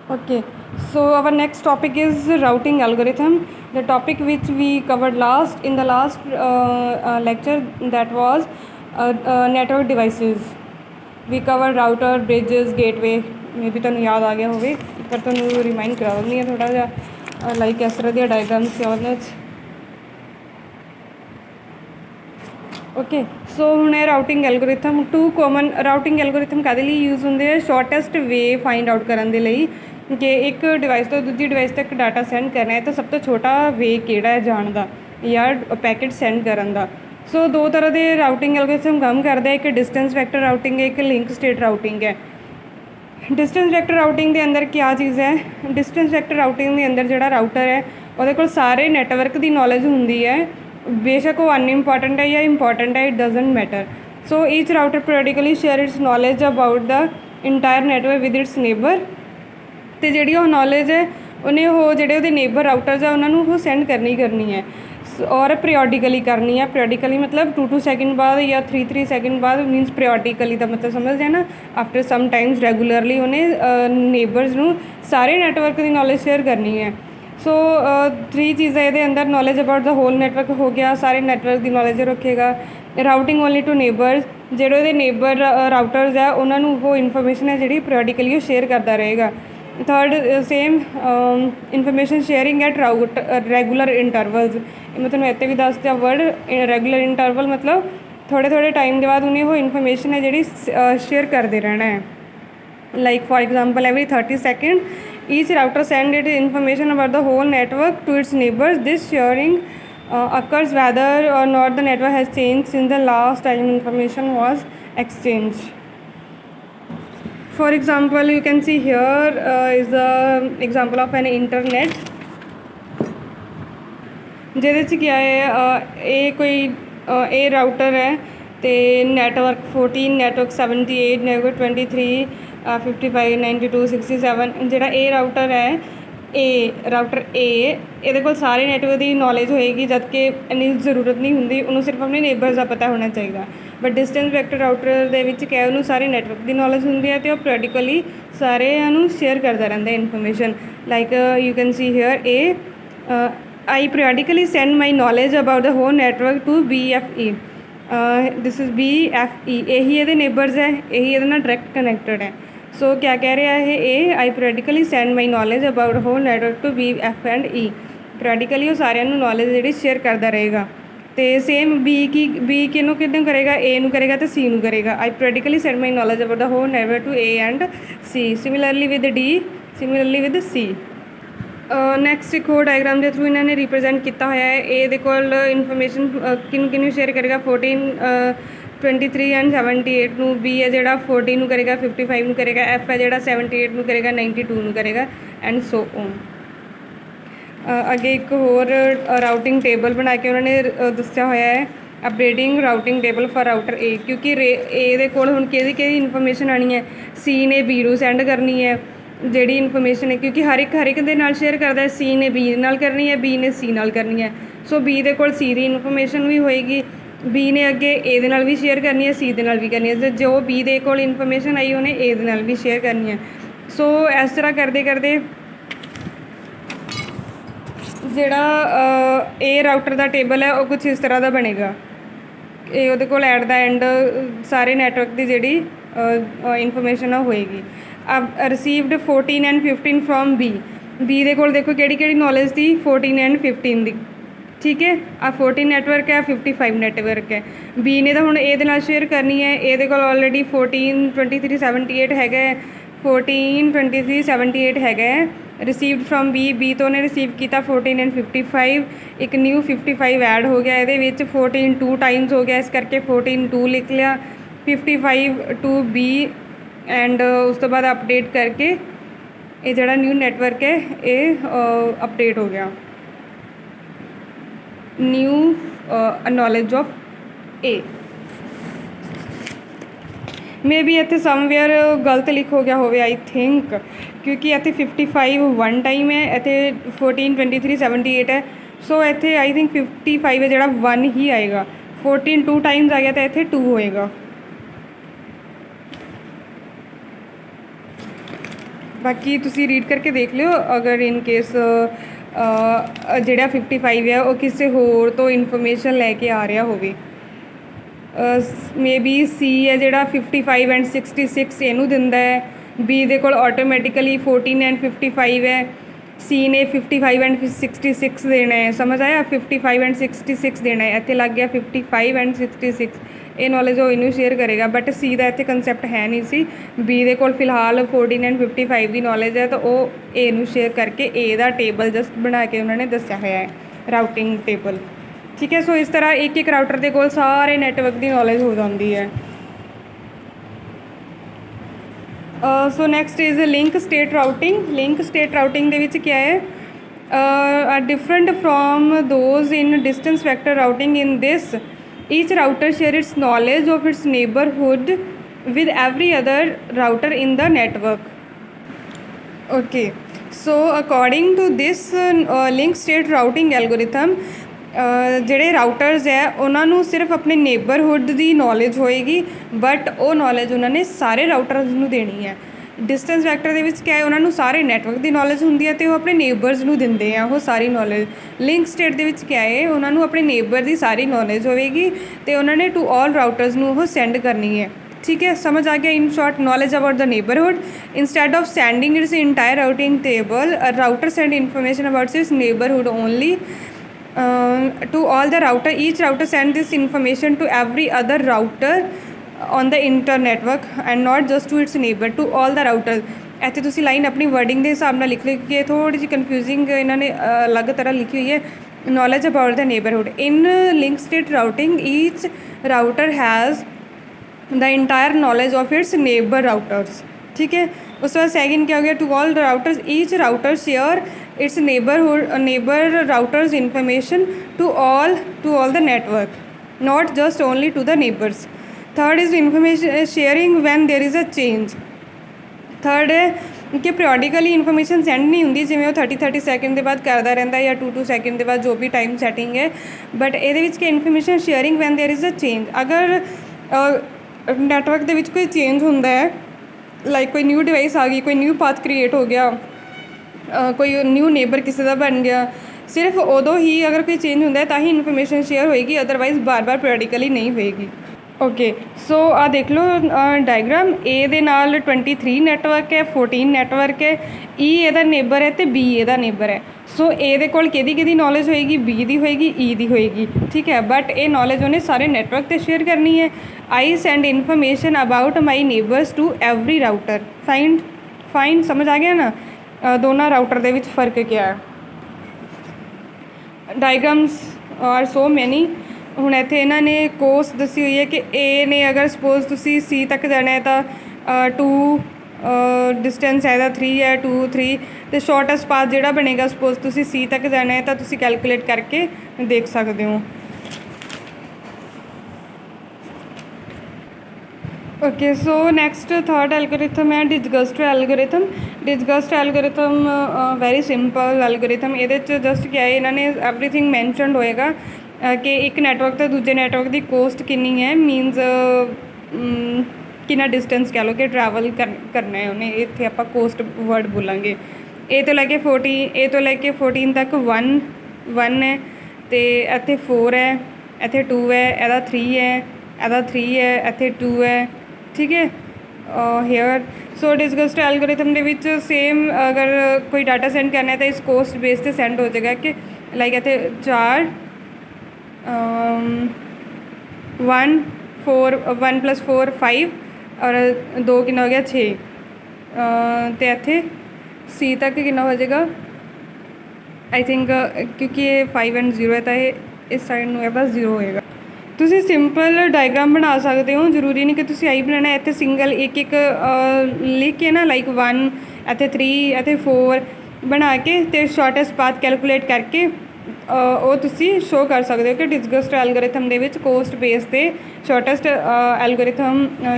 Okay, so our next topic is routing algorithm. The topic which we covered last in the last lecture, that was network devices. We covered router, bridges, gateway. मे भी तुहानूं याद आ गया होवे, पर तुहानूं remind करा दिंदी हां थोड़ा जिहा लाइक इस तरह दी डायग्राम्स सी उहदे विच। ओके, सो हुण है routing algorithm. Two common routing algorithm काहदे लई यूज़ हुंदे है? शॉर्टेस्ट वे फाइंड आउट करन दे लई कि एक डिवाइस तो दूजी डिवाइस तक डाटा सेंड करना है, तो सब तो छोटा वे किहड़ा है जाण दा या पैकेट सेंड करन दा। सो दो तरह के राउटिंग एल्गोरिथम काम करते हैं, एक डिस्टेंस वैक्टर राउटिंग है, एक लिंक स्टेट राउटिंग है। डिस्टेंस वैक्टर राउटिंग के अंदर क्या चीज़ है? डिस्टेंस वैक्टर राउटिंग के अंदर जो राउटर है वो कोल सारे नैटवर्क की नॉलेज होंगी है, बेशक वो अनइम्पोर्टेंट है या इंपॉर्टेंट है, it doesn't matter. So each router periodically share its knowledge about the entire network with its neighbour, तो जी नॉलेज है उन्हें वो जोड़े नेबर राउटर्स है उन्होंने सेंड करनी है और पीरियडिकली करनी है। पीरियडिकली मतलब 2 सैकेंड बाद या 3 सैकेंड बाद, मीनस पीरियडिकली का मतलब समझते हैं ना, आफ्टर सम टाइम्स रेगूलरली उन्हें नेबरस नू सारे नैटवर्क की नॉलेज शेयर करनी है। सो 3 चीज़ें ये अंदर, knowledge about the whole network हो गया, सारे नैटवर्क की नॉलेज रखेगा। राउटिंग ओनली टू नेबर्स, जोड़े नेबर राउटर्स है उन्होंने वो इन्फॉर्मेशन है जी पीरियडिकली शेयर करता रहेगा। Third same information sharing at regular intervals. मैं तुम्हें इतने भी दस दिया वर्ड रेगूलर इंटरवल मतलब थोड़े थोड़े टाइम के बाद उन्हें वो इन्फॉर्मेशन है जी शेयर करते रहना है। Like for example every 30 second each router send it information about the whole network to its neighbours. This sharing occurs whether or not the network has changed since the last time information was exchanged. For example, you can see here is the example of an internet, ਜਿਹਦੇ 'ਚ क्या है ये कोई ये router है तो network 14 network 78 network 23 55 92 67 ਜਿਹੜਾ ਇਹ ਰਾਊਟਰ है राउटर ये कोल सारे नैटवर्क की नॉलेज होएगी, जबकि इन्नी जरूरत नहीं होंगी, उन्होंने सिर्फ अपने नेबर्स का पता होना चाहिए। बट डिस्टेंस वैक्टर राउटर के क्या उन्होंने सारे नैटवर्क की नॉलेज होंगी है तो पीरियडिकली सारे शेयर करता रहता है information. Like you can see here I periodically send my knowledge about the whole network to BFE। This is BFE, यही ये नेबर्स है, यही ये डायरैक्ट कनैक्टेड है। सो क्या कह रहा है ये? I periodically send my knowledge about whole network to BF and E। Periodically वो सारे नॉलेज जी शेयर करता रहेगा। तो सेम बी किनू करेगा? ए नू करेगा तो सी नू करेगा। I periodically send my knowledge about the whole network to A and C, similarly with D, similarly with C। Next एक होर डायग्राम के थ्रू इन्होंने रिप्रजेंट किया होया है। ये कोल इन्फॉर्मेशन किनू शेयर करेगा? 14 23 एंड 78 नू। बी है जोड़ा 40 नू करेगा, 55 नू करेगा। F है जोड़ा 78 नू करेगा, 92 नू करेगा, एंड सो ऑन। अगे एक होर राउटिंग टेबल बना के उन्होंने दस्या होया है, updating routing table for router A, क्योंकि ए कोल हुण कि इन्फॉर्मेशन आनी है, सी ने बी नू सेंड करनी है जी इन्फॉर्मेशन है, क्योंकि हर एक दे नाल शेयर करता है। सी ने बी नाल करनी है, बी ने सी नाल करनी है। सो B they coal C the information भी होएगी, बी ने अगे ए दे नाल भी शेयर करनी है, सी दे नाल भी करनी है। जो बी दे कोल इन्फॉर्मेशन आई उन्हें ए दे नाल भी शेयर करनी है। सो इस तरह करते करते जोड़ा ए राउटर का टेबल है वो कुछ इस तरह का बनेगा। ये वो कोल एट द एंड सारे नैटवर्क की जी इन्फॉर्मेशन होएगी। अब रिसीव्ड 14 एंड 15 फ्रॉम बी दे कोल देखो कि नॉलेज थी 14 एंड 15 की, ठीक है। आ 14 नैटवर्क है, 55 नैटवर्क है। बी ने तो हुण ए दे नाल शेयर करनी है, ए दे कोल ऑलरेडी 14 23 78 है, 14 23 78 है। रिसीव्ड फ्रॉम बी तो उन्हें रिसीव किया 14 एंड 55, एक न्यू 55 ऐड हो गया, ये 14 2 टाइम्स हो गया, इस करके 14 2 लिख लिया, 55 टू B एंड उस तो बाद अपडेट करके ये जोड़ा न्यू नैटवर्क है ये अपडेट हो गया, new knowledge of A. May be इतने समवेयर गलत लिख हो गया होवे आई थिंक, क्योंकि इतने 55 वन टाइम है, इतने 14 23 78 है। सो इतने आई थिंक 55 है जोड़ा 1 ही आएगा, 14 2 टाइम्स आ गया तो इतने 2 होएगा। बाकी तुसी रीड करके देख लियो अगर इन केस ਜਿਹੜਾ 55 ਹੈ ਉਹ ਕਿਸੇ ਹੋਰ ਤੋਂ ਇਨਫੋਰਮੇਸ਼ਨ ਲੈ ਕੇ ਆ ਰਿਹਾ ਹੋਵੇ। ਮੇ ਬੀ ਸੀ ਹੈ ਜਿਹੜਾ 55 ਐਂਡ 66 ਇਹਨੂੰ ਦਿੰਦਾ ਹੈ, ਬੀ ਦੇ ਕੋਲ ਆਟੋਮੈਟਿਕਲੀ 14 ਐਂਡ 55 ਹੈ, ਸੀ ਨੇ 55 ਐਂਡ 66 ਦੇਣਾ ਹੈ। समझ आया? 55 एंड 66 देना है, इतने लग गया 55 एंड 66 ये नॉलेज वो इनू शेयर करेगा। बट सी का इतने कंसैप्ट है नहीं सी, बी दे कोल फिलहाल 14 एंड 55 की नॉलेज है तो वो ए नू शेयर करके ए का टेबल जस्ट बना के उन्होंने दस्या होया है राउटिंग टेबल। ठीक है, सो इस तरह एक एक राउटर के कोल सारे नैटवर्क की नॉलेज हो जाती है। So next is link state routing. Link state routing दे विच क्या है, are different from those in distance vector routing in this each router share its knowledge of its neighborhood with every other router in the network. Okay, so according to this link state routing algorithm ਜਿਹੜੇ ਰਾਊਟਰਸ ਹੈ ਉਹਨਾਂ ਨੂੰ ਸਿਰਫ ਆਪਣੇ neighbourhood ਦੀ knowledge ਹੋਏਗੀ, but ਉਹ knowledge ਉਹਨਾਂ ਨੇ ਸਾਰੇ ਰਾਊਟਰਸ ਨੂੰ ਦੇਣੀ ਹੈ। ਡਿਸਟੈਂਸ ਵੈਕਟਰ ਦੇ ਵਿੱਚ ਕਿਆ ਹੈ, ਉਹਨਾਂ ਨੂੰ ਸਾਰੇ ਨੈਟਵਰਕ ਦੀ ਨੌਲੇਜ ਹੁੰਦੀ ਹੈ ਅਤੇ ਉਹ ਆਪਣੇ ਨੇਬਰਸ ਨੂੰ ਦਿੰਦੇ ਆ ਉਹ ਸਾਰੀ ਨੌਲੇਜ। ਲਿੰਕ ਸਟੇਟ ਦੇ ਵਿੱਚ ਕਿਆ ਹੈ, ਉਹਨਾਂ ਨੂੰ ਆਪਣੇ ਨੇਬਰ ਦੀ ਸਾਰੀ ਨੌਲੇਜ ਹੋਵੇਗੀ ਅਤੇ ਉਹਨਾਂ ਨੇ ਟੂ ਆਲ ਰਾਊਟਰਸ ਨੂੰ ਉਹ ਸੈਂਡ ਕਰਨੀ ਹੈ। ठीक है, समझ आ गया? In short knowledge about the neighbourhood instead of sending it's entire routing table a router send information about it's neighbourhood only to all the router. Each router send this information to every other router on the inter network and not just to its neighbor, to all the routers. ਇੱਥੇ ਤੁਸੀਂ line ਆਪਣੀ wording ਦੇ ਹਿਸਾਬ ਨਾਲ ਲਿਖ ਲਿਓ ਕਿ ਥੋੜ੍ਹੀ ਜਿਹੀ ਕਨਫਿਊਜ਼ਿੰਗ ਇਹਨਾਂ ਨੇ ਅਲੱਗ ਤਰ੍ਹਾਂ ਲਿਖੀ ਹੋਈ ਹੈ। Knowledge about the neighbourhood in link state routing each router has the entire knowledge of its neighbour routers. ठीक है, उस बाद सेकंड क्या हो गया, to all routers each router share its neighbour routers information to all the network, not just only to the neighbours. Third is information sharing when there is a change. Third है कि periodically information send नहीं होंगी, जिमें वो 30 second के बाद करता रहता है या 2 सैकेंड के बाद जो भी टाइम सैटिंग है, बट ये information sharing when there is a change. अगर नैटवर्क के कोई चेंज होंदा है, लाइक कोई न्यू डिवाइस आ गई, कोई न्यू पाथ क्रिएट हो गया, कोई न्यू नेबर किसी का बन गया, सिर्फ उदों ही अगर कोई चेंज होंदा है तां ही इन्फॉर्मेशन शेयर होएगी, अदरवाइज़ बार बार पीरियडिकली नहीं होएगी। ओके, सो आ देख लो डायग्राम, ए दे नाल 23 नैटवर्क है, 14 नैटवर्क है, ई ਇਹਦਾ नेबर है तो बी ਇਹਦਾ नेबर है। सो ए दे कोल किहदी नॉलेज होएगी, बी दी होएगी, ई दी होएगी। ठीक है, बट ये नॉलेज उन्हें सारे नैटवर्क ते शेयर करनी है। I send information about my neighbours to every router. Fine समझ आ गया ना? दोनों राउटर दे विच फर्क क्या है। Diagrams are so many. ਹੁਣ ਇੱਥੇ ਇਹਨਾਂ ਨੇ ਕੋਰਸ ਦੱਸੀ ਹੋਈ ਹੈ ਕਿ ਏ ਨੇ ਅਗਰ ਸਪੋਜ਼ ਤੁਸੀਂ ਸੀ ਤੱਕ ਜਾਣਾ ਹੈ ਤਾਂ 2 डिस्टेंस है 3 है 2 3 तो शॉर्टेस्ट पाथ ਜਿਹੜਾ ਬਣੇਗਾ ਸਪੋਜ਼ ਤੁਸੀਂ ਸੀ ਤੱਕ ਜਾਣਾ ਹੈ ਤਾਂ ਤੁਸੀਂ ਕੈਲਕੂਲੇਟ ਕਰਕੇ ਦੇਖ ਸਕਦੇ ਹੋ। Okay, so next third algorithm है Dijkstra algorithm. Dijkstra algorithm very simple algorithm. ये जस्ट क्या है, इन्होंने एवरीथिंग मैंशनड होएगा कि एक नैटवर्क तो दूजे नैटवर्क की कोस्ट कितनी है, मीनस कितना डिस्टेंस कह लो कि ट्रैवल करना है उन्हें। इतने आप कोस्ट वर्ड बोलेंगे। ए तो लैके 14 तक 1 है, तो इतने 4 है, इतने 2 है, एदा 3 है, एदा 3 है, इतने 2 है। ठीक है, हेयर सो डिसगस्ट एल्गोरिथम के विच सेम अगर कोई डाटा सेंड करना है तो इस कोस्ट बेस से सेंड हो जाएगा कि लाइक इतने 4 1 4 1 + 4 5 और 2 कितना हो गया 6, तो इतने सी तक कितना हो जाएगा आई थिंक, क्योंकि ये 5 और 0 है तो ये इस साइड में बस 0 होएगा। तुसी सिंपल डायग्राम बना सकते हो, जरूरी नहीं कि तुसी आई बनाना। इतने सिंगल एक लिख के ना लाइक 1 इतने 3 इतने 4 बना के तो शॉर्टेस्ट पाथ कैलकुलेट करके वो तुसी शो कर सकते हो कि डिसगस्ट एल्गोरिथम दे विच कोस्ट बेस पे शॉर्टेस्ट एल्गोरिथम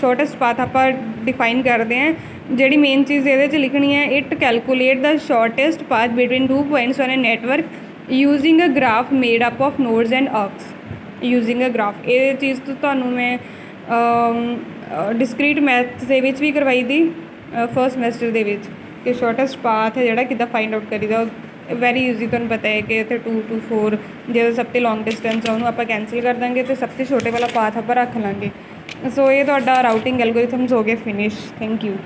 शॉर्टेस्ट पाथ आप डिफाइन करते हैं। जिहड़ी मेन चीज़ ये लिखनी है, it calculate the shortest path between 2 points on A network using a graph made up of nodes and arcs. Using a graph ये चीज़ तो तुहानूं मैं डिस्क्रीट मैथ दे विच भी करवाई दी फर्स्ट सैमेस्टर दे विच। ਕਿ ਸ਼ੋਰਟੈਸਟ ਪਾਥ ਹੈ ਜਿਹੜਾ ਕਿੱਦਾਂ ਫਾਈਂਡ ਆਊਟ ਕਰੀਦਾ। ਵੈਰੀ ਈਜ਼ੀ, ਤੁਹਾਨੂੰ ਪਤਾ ਹੈ ਕਿ ਇੱਥੇ 2 to 4 ਜਿਹੜਾ ਸਭ ਤੋਂ ਲੌਂਗ ਡਿਸਟੈਂਸ ਆ ਉਹਨੂੰ ਆਪਾਂ ਕੈਂਸਲ ਕਰ ਦਾਂਗੇ ਅਤੇ ਸਭ ਤੋਂ ਛੋਟੇ ਵਾਲਾ ਪਾਥ ਆਪਾਂ ਰੱਖ ਲਾਂਗੇ। ਸੋ ਇਹ ਤੁਹਾਡਾ ਰਾਊਟਿੰਗ ਐਲਗੋਰਿਥਮਸ ਹੋ ਗਏ ਫਿਨਿਸ਼। Thank you.